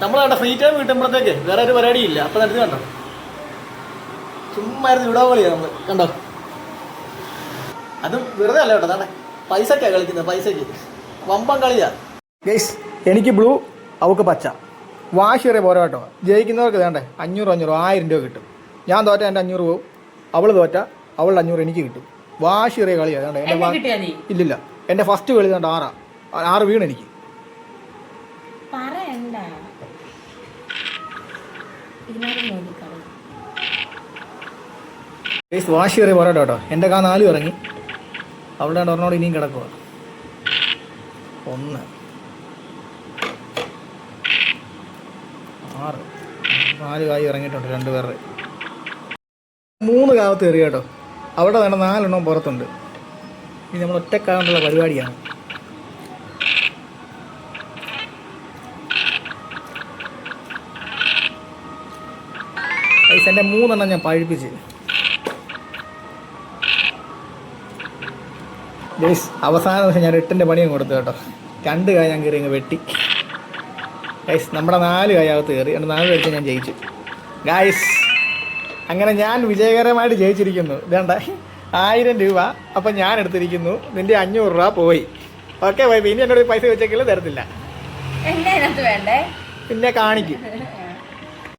നമ്മളവിടെ free time കിട്ടുമ്പോഴത്തേക്ക് വേറെ ഒരു പരിപാടിയില്ല. അപ്പം നടത്തി കണ്ടോ, ചുമ്മാ വിടാവളിയാണ് നമ്മൾ കണ്ടോ. അതും വെറുതെ അല്ല കേട്ടോ, അതാണ് പൈസക്കാണ് കളിക്കുന്നത്, പൈസക്ക് വമ്പം കളിയാ ഗൈസ്. എനിക്ക് ബ്ലൂ, അവൾക്ക് പച്ച. വാശിയേറിയ പോരാ കേട്ടോ. ജയിക്കുന്നവർക്ക് വേണ്ടേ 500 1000 രൂപ കിട്ടും. ഞാൻ തോറ്റ എൻ്റെ 500 പോവും, അവൾ തോറ്റ അവളുടെ 500 എനിക്ക് കിട്ടും. വാശിയേറിയ കളിയാണ്. ഇല്ലില്ല, എൻ്റെ ഫസ്റ്റ് കളി കണ്ട 6 വീണ് എനിക്ക്. വാശിയേറിയ പോരാട്ടോ കേട്ടോ. എൻ്റെ 4 ഇറങ്ങി, അവളുടെ ഒരെണ്ണോട് ഇനിയും കിടക്കുക. 1 6 4 കായ് ഇറങ്ങിയിട്ടുണ്ട് 2 പേരുടെ. 3 കാവത്ത് കയറി കേട്ടോ. അവിടെ വേണ്ട 4 എണ്ണം പുറത്തുണ്ട്. ഇനി നമ്മൾ ഒറ്റക്കാകൊണ്ടുള്ള പരിപാടിയാണ്. പൈസ എൻ്റെ 3 എണ്ണം ഞാൻ പഴിപ്പിച്ച്. ഗൈസ് അവസാന ദിവസം ഞാൻ 8ൻ്റെ പണിയും കൊടുത്തു കേട്ടോ. 2 കായ് ഞാൻ കയറി അങ്ങ് വെട്ടി. ഗൈസ് നമ്മുടെ 4 കായകത്ത് കയറി, 4 കഴിച്ച് ഞാൻ ജയിച്ചു ഗൈസ്. അങ്ങനെ ഞാൻ വിജയകരമായിട്ട് ജയിച്ചിരിക്കുന്നു. ഇതേണ്ട 1000 രൂപ അപ്പം ഞാൻ എടുത്തിരിക്കുന്നു. നിൻ്റെ 500 രൂപ പോയി. Okay bye. ഇനി എന്നോട് പൈസ വെച്ചെങ്കിലും തരത്തില്ല, പിന്നെ കാണിക്കും.